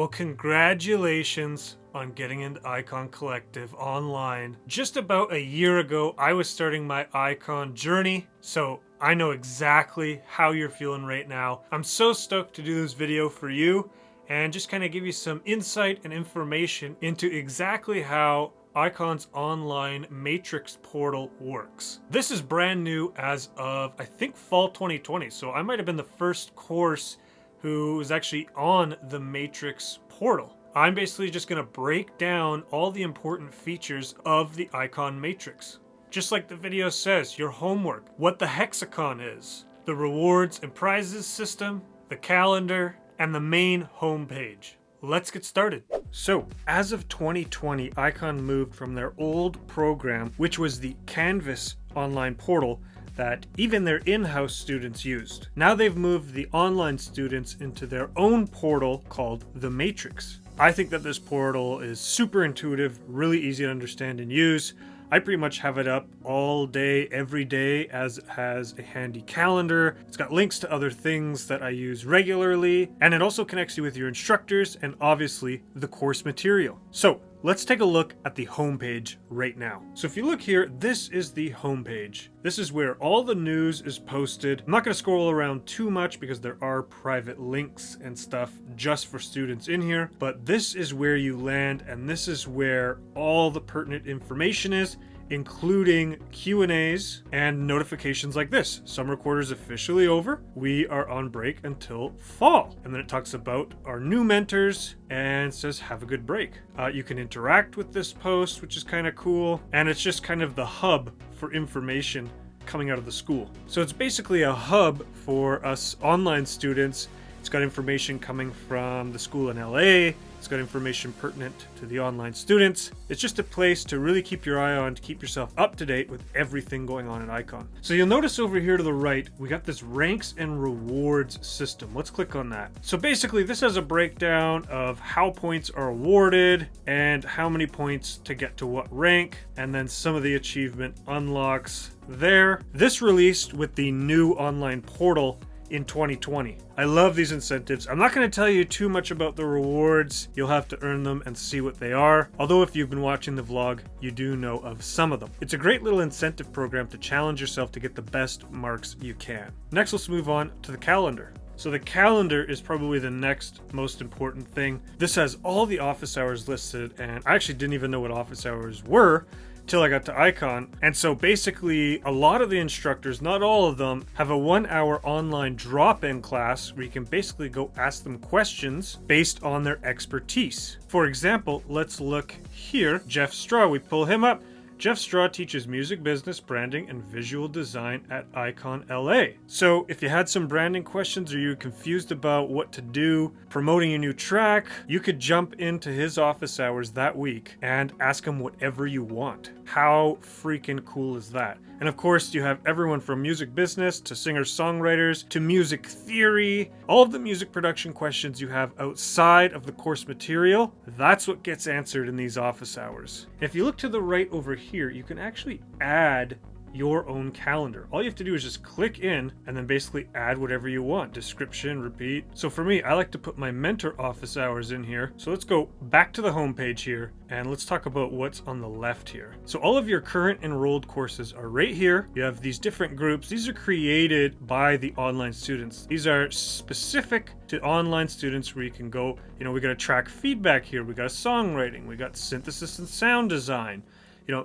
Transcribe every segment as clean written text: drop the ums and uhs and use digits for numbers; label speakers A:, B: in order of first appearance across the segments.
A: Well, congratulations on getting into Icon Collective online. Just about a year ago, I was starting my Icon journey, so I know exactly how you're feeling right now. I'm so stoked to do this video for you and just kind of give you some insight and information into exactly how Icon's online matrix portal works. This is brand new as of, I think, fall 2020, so I might have been the first course who was actually on the matrix portal. I'm basically just going to break down all the important features of the Icon matrix. Just like the video says, your homework, what the Hexicon is, the rewards and prizes system, the calendar, and the main homepage. Let's get started. So, as of 2020, Icon moved from their old program, which was the Canvas online portal that even their in-house students used. Now they've moved the online students into their own portal called the Matrix. I think that this portal is super intuitive, really easy to understand and use. I pretty much have it up all day, every day, as it has a handy calendar. It's got links to other things that I use regularly, and it also connects you with your instructors and obviously the course material. So let's take a look at the homepage right now. So if you look here, this is the homepage. This is where all the news is posted. I'm not going to scroll around too much because there are private links and stuff just for students in here, but this is where you land, and this is where all the pertinent information is, including Q&As and notifications like this. Summer quarter's officially over. We are on break until fall. And then it talks about our new mentors and says, have a good break. You can interact with this post, which is kind of cool. And it's just kind of the hub for information coming out of the school. So it's basically a hub for us online students. It's got information coming from the school in LA. It's got information pertinent to the online students. It's just a place to really keep your eye on, to keep yourself up to date with everything going on in Icon. So you'll notice over here to the right, we got this ranks and rewards system. Let's click on that. So basically this has a breakdown of how points are awarded and how many points to get to what rank, and then some of the achievement unlocks there. This released with the new online portal in 2020. I love these incentives. I'm not going to tell you too much about the rewards. You'll have to earn them and see what they are. Although if you've been watching the vlog, you do know of some of them. It's a great little incentive program to challenge yourself to get the best marks you can. Next, let's move on to the calendar. So the calendar is probably the next most important thing. This has all the office hours listed, and I actually didn't even know what office hours were till I got to Icon. And so basically a lot of the instructors, not all of them, have a 1-hour online drop-in class where you can basically go ask them questions based on their expertise. For example, let's look here. Jeff Straw, we pull him up. Jeff Straw teaches music business, branding, and visual design at Icon LA. So if you had some branding questions or you're confused about what to do promoting a new track, you could jump into his office hours that week and ask him whatever you want. How freaking cool is that? And of course, you have everyone from music business to singer-songwriters to music theory. All of the music production questions you have outside of the course material, that's what gets answered in these office hours. If you look to the right over here, you can actually add your own calendar. All you have to do is just click in and then basically add whatever you want. Description, repeat. So for me, I like to put my mentor office hours in here. So let's go back to the home page here and let's talk about what's on the left here. So all of your current enrolled courses are right here. You have these different groups. These are created by the online students. These are specific to online students where you can go, we got a track feedback here. We got songwriting. We got synthesis and sound design.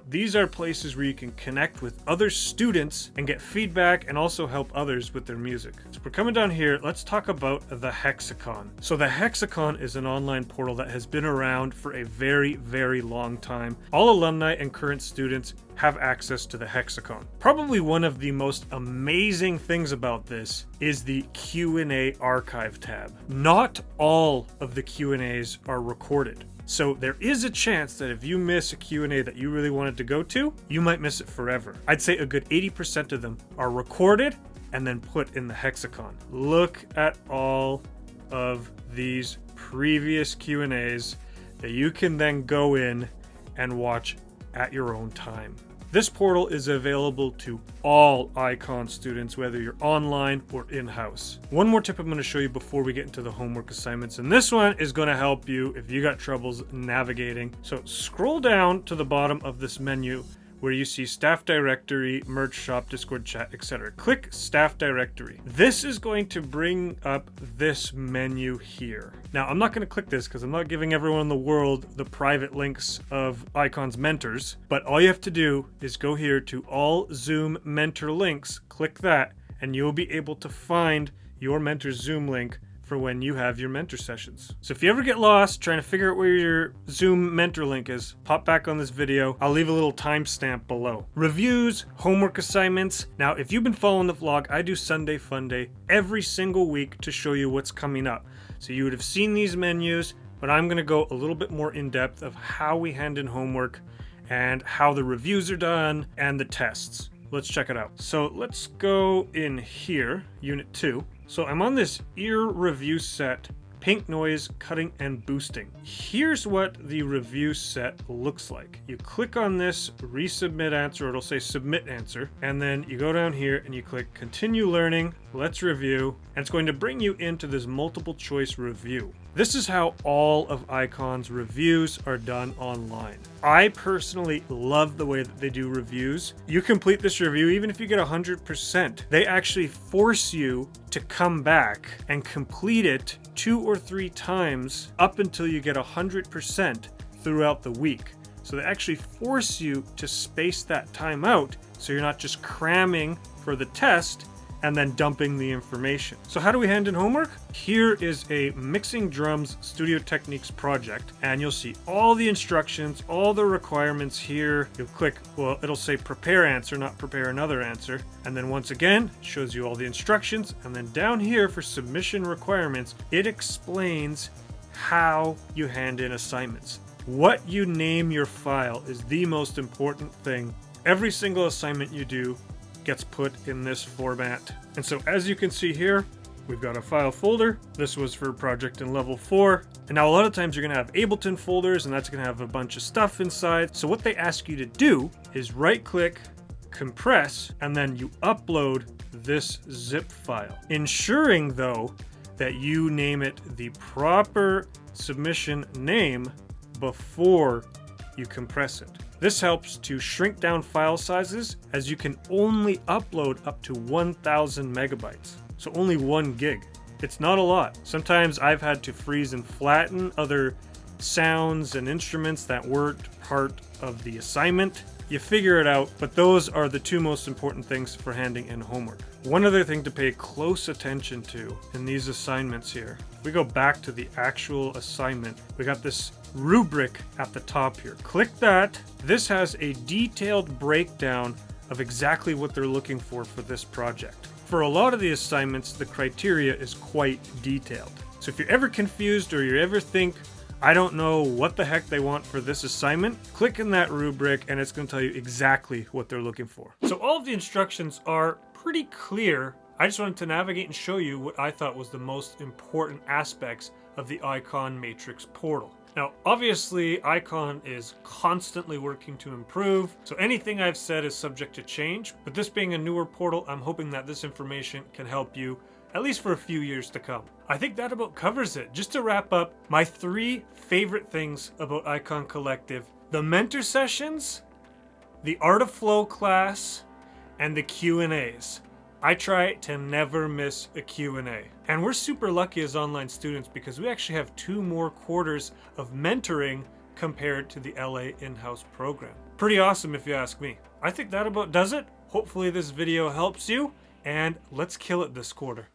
A: These are places where you can connect with other students and get feedback and also help others with their music. So we're coming down here, let's talk about the Hexicon. So the Hexicon is an online portal that has been around for a very, very long time. All alumni and current students have access to the Hexicon. Probably one of the most amazing things about this is the Q&A archive tab. Not all of the Q&As are recorded. So there is a chance that if you miss a Q&A that you really wanted to go to, you might miss it forever. I'd say a good 80% of them are recorded and then put in the Hexicon. Look at all of these previous Q&As that you can then go in and watch at your own time. This portal is available to all Icon students, whether you're online or in-house. One more tip I'm going to show you before we get into the homework assignments, and this one is going to help you if you got troubles navigating. So scroll down to the bottom of this menu where you see staff directory, merge shop, Discord chat, etc. Click staff directory. This is going to bring up this menu here. Now, I'm not going to click this because I'm not giving everyone in the world the private links of Icon's mentors, but all you have to do is go here to all Zoom mentor links, click that, and you'll be able to find your mentor's Zoom link for when you have your mentor sessions. So if you ever get lost trying to figure out where your Zoom mentor link is, pop back on this video. I'll leave a little timestamp below. Reviews, homework assignments. Now, if you've been following the vlog, I do Sunday Fun Day every single week to show you what's coming up. So you would have seen these menus, but I'm gonna go a little bit more in depth of how we hand in homework and how the reviews are done and the tests. Let's check it out. So let's go in here, Unit 2. So I'm on this ear review set, pink noise, cutting and boosting. Here's what the review set looks like. You click on this resubmit answer, or it'll say submit answer, and then you go down here and you click continue learning, let's review, and it's going to bring you into this multiple choice review. This is how all of Icon's reviews are done online. I personally love the way that they do reviews. You complete this review, even if you get 100%, they actually force you to come back and complete it 2 or 3 times up until you get 100% throughout the week. So they actually force you to space that time out so you're not just cramming for the test and then dumping the information. So how do we hand in homework? Here is a Mixing Drums Studio Techniques project, and you'll see all the instructions, all the requirements here. You'll click, well, it'll say prepare answer, not prepare another answer. And then once again, it shows you all the instructions. And then down here for submission requirements, it explains how you hand in assignments. What you name your file is the most important thing. Every single assignment you do gets put in this format. And so as you can see here, we've got a file folder. This was for project in level 4. And now a lot of times you're gonna have Ableton folders, and that's gonna have a bunch of stuff inside. So what they ask you to do is right click, compress, and then you upload this zip file. Ensuring though that you name it the proper submission name before you compress it. This helps to shrink down file sizes, as you can only upload up to 1,000 megabytes. So only 1 gig. It's not a lot. Sometimes I've had to freeze and flatten other sounds and instruments that weren't part of the assignment. You figure it out, but those are the 2 most important things for handing in homework. One other thing to pay close attention to in these assignments here, if we go back to the actual assignment, we got this rubric at the top here. Click that. This has a detailed breakdown of exactly what they're looking for this project. For a lot of the assignments, the criteria is quite detailed. So if you're ever confused or you ever think, I don't know what the heck they want for this assignment, click in that rubric and it's going to tell you exactly what they're looking for. So all of the instructions are pretty clear. I just wanted to navigate and show you what I thought was the most important aspects of the Icon Matrix portal. Now, obviously, Icon is constantly working to improve, so anything I've said is subject to change, but this being a newer portal, I'm hoping that this information can help you at least for a few years to come. I think that about covers it. Just to wrap up, my 3 favorite things about Icon Collective: the mentor sessions, the Art of Flow class, and the Q&As. I try to never miss a Q&A. And we're super lucky as online students because we actually have 2 more quarters of mentoring compared to the LA in-house program. Pretty awesome if you ask me. I think that about does it. Hopefully this video helps you, and let's kill it this quarter.